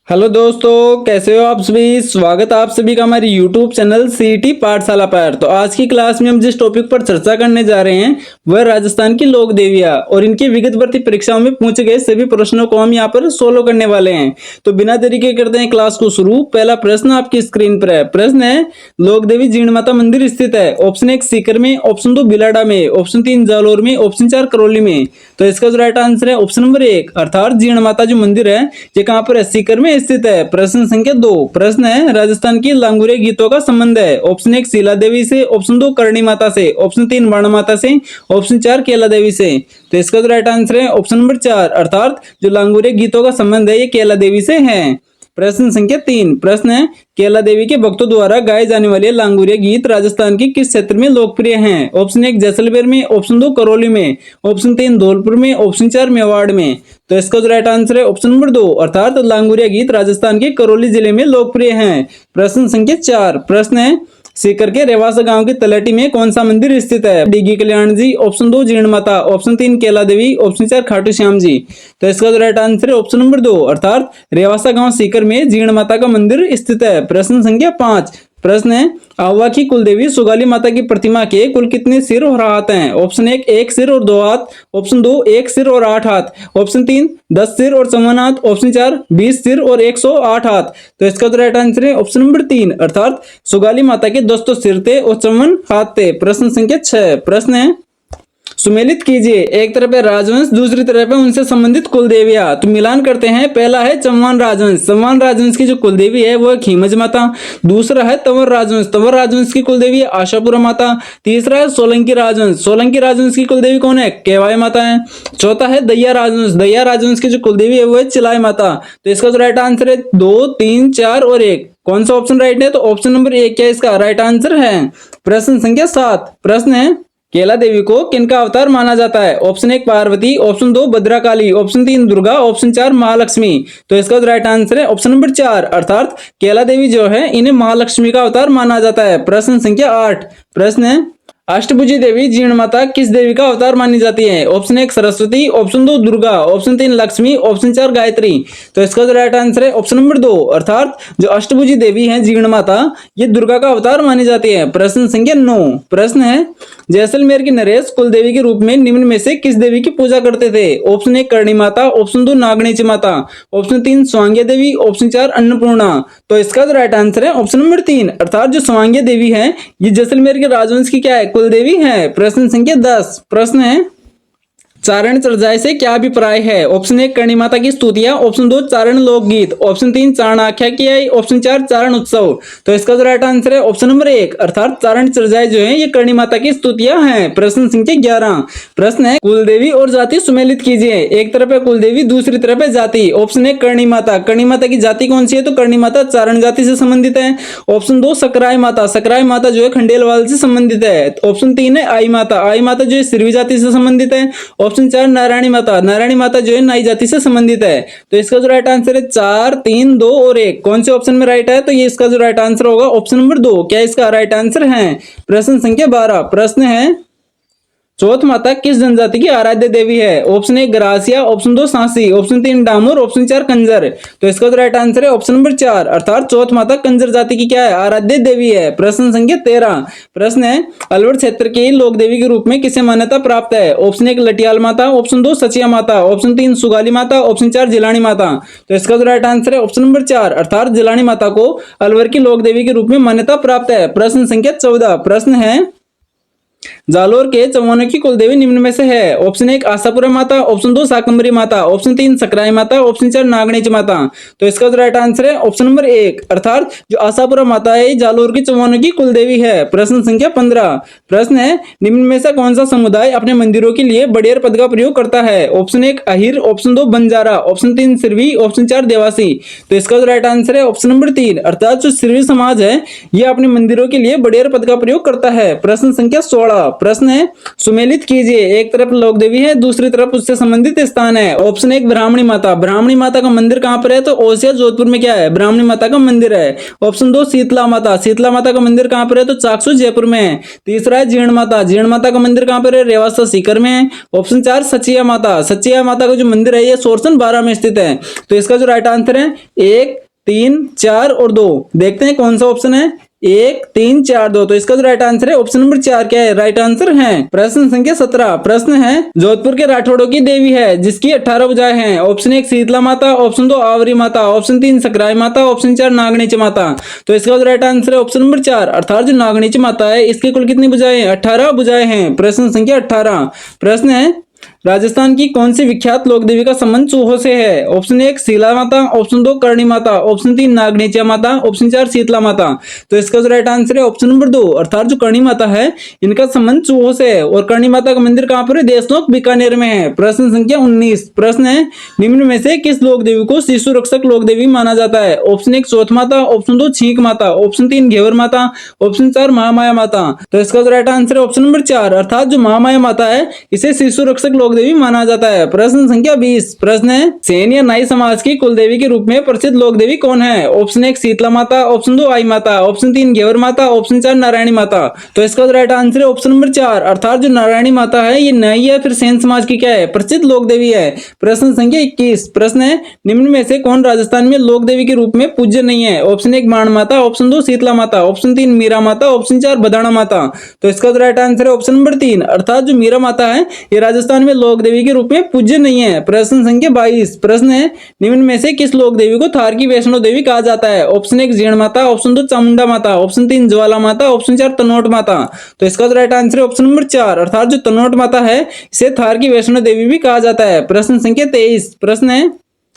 Hello दोस्तों, कैसे हो आप सभी। स्वागत है आप सभी का हमारे YouTube चैनल सीईटी पाठशाला पर। तो आज की क्लास में हम जिस टॉपिक पर चर्चा करने जा रहे हैं वह राजस्थान की लोक देवियां और इनकी विगतवर्ती परीक्षाओं में पूछे गए सभी प्रश्नों को हम यहाँ पर सोल्व करने वाले हैं। तो बिना देरी के करते हैं क्लास को शुरू। पहला प्रश्न आपकी स्क्रीन पर है। प्रश्न है, लोक देवी जीण माता मंदिर स्थित है। ऑप्शन 1 सीकर में, ऑप्शन 2 बिलाडा में, ऑप्शन 3 जालोर में, ऑप्शन 4 करौली में। तो इसका जो राइट आंसर है ऑप्शन नंबर 1 अर्थात जीण माता जो मंदिर है ये कहाँ पर है, सीकर में स्थित है। प्रश्न संख्या 2। प्रश्न है, राजस्थान की लांगुरे गीतों का संबंध है। ऑप्शन 1 शीला देवी से, ऑप्शन 2 करणी माता से, ऑप्शन 3 वर्ण माता से, ऑप्शन 4 केला देवी से। तो इसका जो राइट आंसर है ऑप्शन नंबर 4 अर्थात जो लांगुरे गीतों का संबंध है ये केला देवी से है। प्रश्न संख्या 3। प्रश्न है, केला देवी के भक्तों द्वारा गाए जाने वाले लांगुरिया गीत राजस्थान के किस क्षेत्र में लोकप्रिय हैं। ऑप्शन 1 जैसलमेर में, ऑप्शन 2 करौली में, ऑप्शन 3 धौलपुर में, ऑप्शन 4 मेवाड़ में। तो इसका जो राइट आंसर है ऑप्शन नंबर 2 अर्थात लांगुरिया गीत राजस्थान के करौली जिले में लोकप्रिय हैं। प्रश्न संख्या 4। प्रश्न है, सीकर के रेवासा गांव की तलहटी में कौन सा मंदिर स्थित है। डीगी कल्याण जी, ऑप्शन 2 जीण माता, ऑप्शन 3 केला देवी, ऑप्शन 4 खाटू श्याम जी। तो इसका जो राइट आंसर है ऑप्शन नंबर 2 अर्थात रेवासा गांव सीकर में जीण माता का मंदिर स्थित है। प्रश्न संख्या 5। प्रश्न है, आवा की कुलदेवी सुगाली माता की प्रतिमा के कुल कितने सिर और हाथ हैं। ऑप्शन 1 सिर और 2 हाथ, ऑप्शन 2 1 सिर और 8 हाथ, ऑप्शन 3 10 सिर और 54 हाथ, ऑप्शन 4 20 सिर और 108 हाथ। तो इसका तो राइट आंसर है ऑप्शन नंबर 3 अर्थात सुगाली माता के 200 सिर थे और 54 हाथ थे। प्रश्न संख्या 6। प्रश्न है, सुमेलित कीजिए, एक तरफ है राजवंश, दूसरी तरफ है उनसे संबंधित कुलदेवियां। तो मिलान करते हैं। पहला है चौहान राजवंश। चौहान राजवंश की जो कुलदेवी है वो खीमज माता। दूसरा है तंवर राजवंश। तंवर राजवंश की कुलदेवी है आशापुरा माता। तीसरा है सोलंकी राजवंश। सोलंकी राजवंश की कुलदेवी कौन है, केवाय माता है। चौथा है दैया राजवंश। दैया राजवंश की जो कुलदेवी है वो है चिलाय माता। तो इसका जो राइट आंसर है 2 3 4 और 1। कौन सा ऑप्शन राइट है, तो ऑप्शन नंबर 1 क्या इसका राइट आंसर है। प्रश्न संख्या 7। प्रश्न है, केला देवी को किनका अवतार माना जाता है। Option 1 Parvati, option 2 Bhadrakali, option 3 Durga, option 4 Mahalakshmi. तो इसका राइट आंसर है ऑप्शन नंबर 4 अर्थात केला देवी जो है इन्हें महालक्ष्मी का अवतार माना जाता है। प्रश्न संख्या 8। प्रश्न है, अष्टभुजी देवी जीण माता किस देवी का अवतार मानी जाती है। Option 1 Saraswati, option 2 Durga, option 3 Lakshmi, option 4 Gayatri. तो इसका जो राइट आंसर है ऑप्शन नंबर 2 अर्थात जो अष्टभुजी देवी है जीण माता ये दुर्गा का अवतार मानी जाती है। प्रश्न संख्या 9। प्रश्न है, जैसलमेर की नरेश कुलदेवी के रूप में निम्न में से किस देवी की पूजा करते थे। ऑप्शन 1 करणी माता, ऑप्शन 2 नागणीची माता, ऑप्शन 3 स्वांग्य देवी, ऑप्शन 4 अन्नपूर्णा। तो इसका जो राइट आंसर है ऑप्शन नंबर 3 अर्थात जो स्वांग्य देवी है ये जैसलमेर के राजवंश की क्या है, कुलदेवी है। प्रश्न संख्या 10। प्रश्न है, चारण चर्चाएं से क्या अभिप्राय है। ऑप्शन 1 करणी माता की स्तुतियां, ऑप्शन 2 चारण लोकगीत, ऑप्शन 3 चारण आख्या की आई, ऑप्शन 4 चारण उत्सव। तो इसका जो राइट आंसर है ऑप्शन नंबर 1 अर्थात चारण चर्चाएं जो है ये करणी माता की स्तुतियां हैं। प्रश्न संख्या 11। प्रश्न है, कुलदेवी और जाति सुमेलित कीजिए। एक तरफ है कुलदेवी, दूसरी तरफ है जाति। ऑप्शन 1 करणी माता। करणी माता की जाति कौन सी है, तो करणी माता चारण जाति से संबंधित है। ऑप्शन 2 सकराय माता। सकराय माता जो है खंडेलवाल से संबंधित है। ऑप्शन 3 है आई माता। आई माता जो है सिरवी जाति से संबंधित है। ऑप्शन 4 नारायणी माता। नारायणी माता जो है नाई जाति से संबंधित है। तो इसका जो राइट आंसर है 4 3 2 और 1। कौन से ऑप्शन में राइट है, तो ये इसका जो राइट आंसर होगा ऑप्शन नंबर 2 क्या इसका राइट आंसर है। प्रश्न संख्या 12। प्रश्न है, चौथ माता किस जनजाति की आराध्य देवी है। ऑप्शन 1 गरासिया, ऑप्शन 2 सांसी, ऑप्शन 3 डामोर, ऑप्शन 4 कंजर। तो इसका तो राइट आंसर है ऑप्शन नंबर 4 अर्थात चौथ माता कंजर जाति की क्या है, आराध्य देवी है। प्रश्न संख्या 13। प्रश्न है, अलवर क्षेत्र की लोक देवी के रूप में किसे मान्यता प्राप्त है। ऑप्शन 1 लटियाल माता, ऑप्शन 2 सचिया माता, ऑप्शन 3 सुगाली माता, ऑप्शन 4 जिलानी माता। तो इसका तो राइट आंसर है ऑप्शन नंबर 4 अर्थात जिलानी माता को अलवर की लोक देवी के रूप में मान्यता प्राप्त है। प्रश्न संख्या 14। प्रश्न है, जालोर के चौहानों की कुलदेवी निम्न में से है। ऑप्शन 1 आशापुरा माता, ऑप्शन 2 शाकंभरी माता, ऑप्शन 3 सकराई माता, ऑप्शन 4 नागणीची माता। तो इसका राइट आंसर है ऑप्शन नंबर 1 अर्थात जो आशापुरा माता है जालोर की चौहानों की कुलदेवी है। प्रश्न संख्या 15। प्रश्न है, निम्न में से कौन सा समुदाय अपने मंदिरों के लिए बड़ेर पद का प्रयोग करता है। Option 1 Ahir, option 2 Banjara, option 3 Sirvi, option 4 Dewasi. तो इसका राइट आंसर है ऑप्शन नंबर 3 अर्थात जो सिरवी समाज है ये अपने मंदिरों के लिए बड़ेर पद का प्रयोग करता है। प्रश्न संख्या 16। प्रश्न है सुमेलित कीजिए, एक तरफ लोक देवी है, दूसरी तरफ उससे संबंधित स्थान है। ऑप्शन एक ब्राह्मणी माता। ब्राह्मणी माता का मंदिर कहां पर है? तो ओसिया जोधपुर में क्या है? ब्राह्मणी माता का मंदिर है। ऑप्शन दो शीतला माता। शीतला माता का मंदिर कहां पर है? तो चाकसू जयपुर में है। तीसरा है जीण माता। जीण माता का मंदिर कहां पर है? रेवासा सीकर में है। ऑप्शन चार सचिया माता। सचिया माता का जो मंदिर है ये सोरसन 12 में स्थित है। तो इसका जो राइट आंसर है 1, 3, 4 और 2। देखते हैं कौन सा ऑप्शन है। 1, 3, 4, 2। तो इसका जो राइट आंसर है ऑप्शन नंबर 4 क्या है? राइट आंसर है। प्रश्न संख्या 17। प्रश्न है जोधपुर के राठौड़ों की देवी है जिसकी 18 भुजाएं हैं। ऑप्शन 1 शीतला माता, ऑप्शन 2 आवरी माता, ऑप्शन 3 सकराई माता, ऑप्शन 4 नागणीच माता। तो इसका जो राइट आंसर है ऑप्शन नंबर 4 अर्थात जो नागणीच माता है इसकी कुल कितनी भुजाएं? 18 भुजाएं हैं। प्रश्न संख्या 18। प्रश्न है राजस्थान की कौन सी विख्यात लोक देवी का संबंध चूहों से है? ऑप्शन 1 शीला माता, ऑप्शन 2 करणी माता, ऑप्शन 3 नागणीच्या माता, ऑप्शन 4 शीतला माता। तो इसका जो राइट आंसर है ऑप्शन नंबर 2 अर्थात जो करणी माता है इनका संबंध चूहों से है। और करणी माता का मंदिर कहां पर है? देशनोक बीकानेर में है। प्रश्न संख्या 19। प्रश्न है निम्न में से किस लोक देवी को शिशु रक्षक लोक देवी माना जाता है? ऑप्शन 1 चौथ माता, ऑप्शन 2 छींक माता, ऑप्शन 3 घेवर माता, ऑप्शन 4 महामाया माता। तो इसका जो राइट आंसर है ऑप्शन नंबर 4 अर्थात जो महामाया माता है इसे शिशु रक्षक लोक देवी माना जाता है। प्रश्न संख्या 20। प्रश्न है सेन या नाई समाज की कुलदेवी के रूप में प्रसिद्ध लोक देवी कौन है? ऑप्शन 1 शीतला माता, ऑप्शन 2 आई माता, ऑप्शन 3 घेवर माता, ऑप्शन 4 नारायणी माता। तो इसका राइट आंसर है ऑप्शन नंबर 4 अर्थात जो नारायणी माता है ये नाई या फिर सेन समाज की क्या है? प्रसिद्ध लोक देवी है। प्रश्न संख्या 21। प्रश्न है निम्न में से कौन राजस्थान में लोक देवी के रूप में पूज्य नहीं है? ऑप्शन 1 बाण माता, ऑप्शन 2 शीतला माता, ऑप्शन 3 मीरा माता, ऑप्शन 4 बदाना माता। तो इसका राइट आंसर है ऑप्शन नंबर 3 अर्थात जो मीरा माता है ये राजस्थान में लोक देवी के रूप में पूज्य नहीं है। प्रश्न संख्या 22। प्रश्न है निम्न में से किस लोक देवी को थार की वैष्णो देवी कहा जाता है? ऑप्शन 1 जीण माता, ऑप्शन 2 चामुंडा माता, ऑप्शन 3 ज्वाला माता, ऑप्शन 4 तनोट माता। तो इसका राइट आंसर है ऑप्शन नंबर 4 अर्थात जो तनोट माता है इसे थार की वैष्णो देवी भी कहा जाता है। प्रश्न संख्या 23। प्रश्न है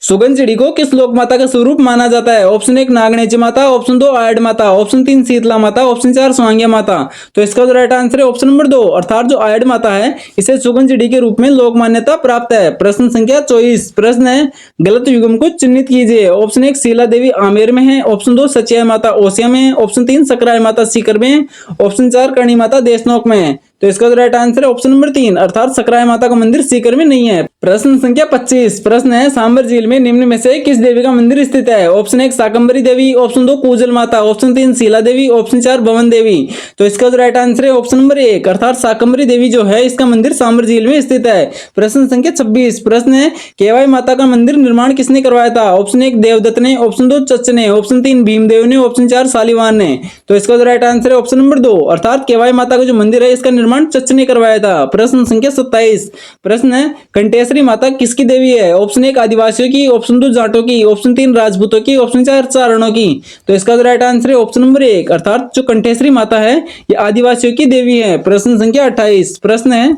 सुगन चिड़ी को किस लोक माता का स्वरूप माना जाता है? ऑप्शन 1 नागणेची माता, ऑप्शन 2 आयड माता, ऑप्शन 3 शीतला माता, ऑप्शन 4 स्वांग्या माता। तो इसका जो राइट आंसर है ऑप्शन नंबर 2 अर्थात जो आयड माता है इसे सुगन चिड़ी के रूप में लोक मान्यता प्राप्त है। प्रश्न संख्या 24। प्रश्न है गलत युग्म को चिन्हित कीजिए। ऑप्शन 1 शीला देवी आमेर में है, ऑप्शन 2 सचिया माता ओसिया में है, ऑप्शन 3 सकराय माता सीकर में है, ऑप्शन 4 करणी माता देशनोक में है। तो इसका राइट आंसर है ऑप्शन नंबर 3 अर्थात सकराय माता का मंदिर सीकर में नहीं है। प्रश्न संख्या 25। प्रश्न है सांबर झील में निम्न में से किस देवी का मंदिर स्थित है? ऑप्शन 1 शाकंभरी देवी, ऑप्शन 2 कूजल माता, ऑप्शन 3 शीला देवी, ऑप्शन 4 भवन देवी। तो इसका राइट आंसर है ऑप्शन नंबर 1 अर्थात शाकंभरी देवी जो है इसका मंदिर सांबर झील में स्थित है। प्रश्न संख्या 26। प्रश्न है केवाई माता का मंदिर निर्माण किसने करवाया था? ऑप्शन 1 देवदत्त ने, ऑप्शन 2 चच ने, ऑप्शन 3 भीमदेव ने, ऑप्शन 4 शालीवान ने। तो इसका राइट आंसर है ऑप्शन नंबर 2 अर्थात केवाई माता का जो मंदिर है इसका निर्माण चच ने करवाया था। प्रश्न संख्या 27। प्रश्न है कंटेश्वरी माता किसकी देवी है? ऑप्शन 1 आदिवासियों की, ऑप्शन 2 जाटों की, ऑप्शन 3 राजपूतों की, ऑप्शन 4 चारणों की। तो इसका राइट आंसर है ऑप्शन नंबर 1 अर्थात जो कंटेश्वरी माता है ये आदिवासियों की देवी है। प्रश्न संख्या 28। प्रश्न है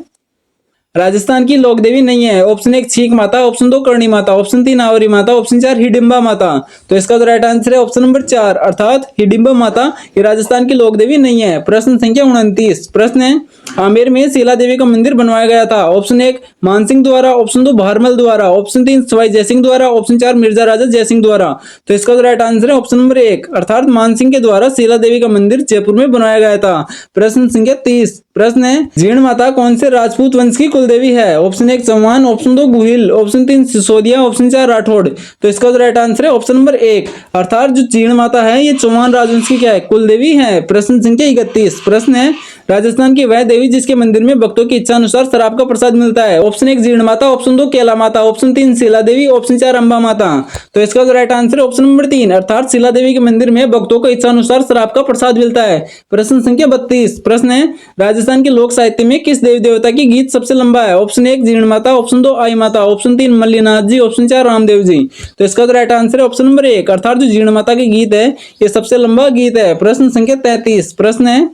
राजस्थान की लोक देवी नहीं है। ऑप्शन 1 छींक माता, ऑप्शन 2 करणी माता, ऑप्शन 3 आवरी माता, ऑप्शन 4 हिडिंबा माता। तो इसका राइट आंसर है ऑप्शन नंबर 4 अर्थात हिडिंबा माता ये राजस्थान की लोक देवी नहीं है। प्रश्न संख्या 29। प्रश्न है आमेर में शीला देवी का मंदिर बनवाया गया था। ऑप्शन 1 मानसिंह द्वारा, ऑप्शन 2 भारमल द्वारा, ऑप्शन 3 सवाई जयसिंह द्वारा, ऑप्शन 4 मिर्जा राजा जयसिंह द्वारा। तो इसका राइट आंसर है ऑप्शन नंबर 1 अर्थात मानसिंह के द्वारा शीला देवी का मंदिर जयपुर में बनाया गया था। प्रश्न संख्या 30। प्रश्न है जीण माता कौन से राजपूत वंश की कुलदेवी है? Option 1 Chauhan, option 2 Guhil, option 3 Sisodia, option 4 Rathore. तो इसका राइट आंसर है ऑप्शन नंबर 1 अर्थात जो जीण माता है ये चौहान राजवंश की क्या है? कुलदेवी है। प्रश्न संख्या 31। प्रश्न है राजस्थान की वह देवी जिसके मंदिर में भक्तों की इच्छा अनुसार शराब का प्रसाद मिलता है। ऑप्शन 1 जीर्ण माता, ऑप्शन 2 केला माता, ऑप्शन 3 शीला देवी, ऑप्शन 4 अंबा माता। तो इसका राइट आंसर है ऑप्शन नंबर 3 अर्थात शीला देवी के मंदिर में भक्तों को इच्छा अनुसार शराब का प्रसाद मिलता है। प्रश्न संख्या 32। प्रश्न है राजस्थान के लोक साहित्य में किस देवी देवता की गीत सबसे लंबा है। ऑप्शन 1 जीर्ण माता, ऑप्शन 2 आई माता, ऑप्शन 3 मल्लीनाथ जी, ऑप्शन 4 रामदेव जी। तो इसका राइट आंसर है ऑप्शन नंबर 1 अर्थात जो जीर्ण माता की गीत है ये सबसे लंबा गीत है। प्रश्न संख्या 33। प्रश्न है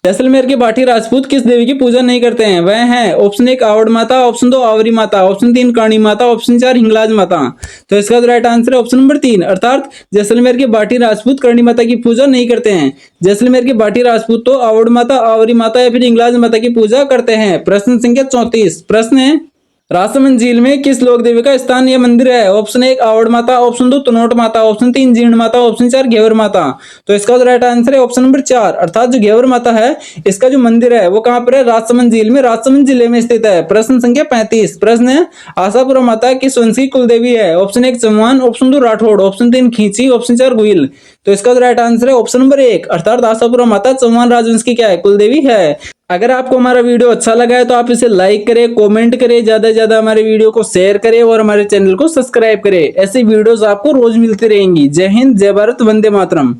जैसलमेर के बाठी राजपूत किस देवी की पूजा नहीं करते हैं? वह है ऑप्शन 1 आवड़ माता, ऑप्शन 2 आवरी माता, ऑप्शन 3 करणी माता, ऑप्शन 4 हिंगलाज माता। तो इसका राइट आंसर है ऑप्शन नंबर 3 अर्थात जैसलमेर के बाठी राजपूत करणी माता की पूजा नहीं करते हैं। जैसलमेर के बाठी राजपूत तो आवड़ माता, आवरी माता या फिर हिंगलाज माता की पूजा करते हैं। प्रश्न संख्या 34। प्रश्न है राजसमंद झील में किस लोक देवी का स्थानीय मंदिर है? ऑप्शन 1 आवड़ माता, ऑप्शन 2 तनोट माता, ऑप्शन 3 जीर्ण माता, ऑप्शन 4 घेवर माता। तो इसका जो राइट आंसर है ऑप्शन नंबर 4, अर्थात जो घेवर माता है इसका जो मंदिर है वो कहां पर है? राजसमंद झील में, राजसमंद जिले में स्थित है। प्रश्न संख्या 35 प्रश्न है, आशापुरा माता किस वंश की कुल देवी है? Option 1 Chauhan, option 2 Rathore, option 3 Khinchi, option 4 Guhil. तो इसका जो राइट आंसर है ऑप्शन नंबर 1, अर्थात आशापुरा माता चौहान राजवंश की क्या है? कुल देवी है। अगर आपको हमारा वीडियो अच्छा लगा है तो आप इसे लाइक करें, कमेंट करें, ज्यादा से ज्यादा हमारे वीडियो को शेयर करें और हमारे चैनल को सब्सक्राइब करें। ऐसी वीडियोस आपको रोज मिलती रहेंगी। जय हिंद, जय भारत, वंदे मातरम।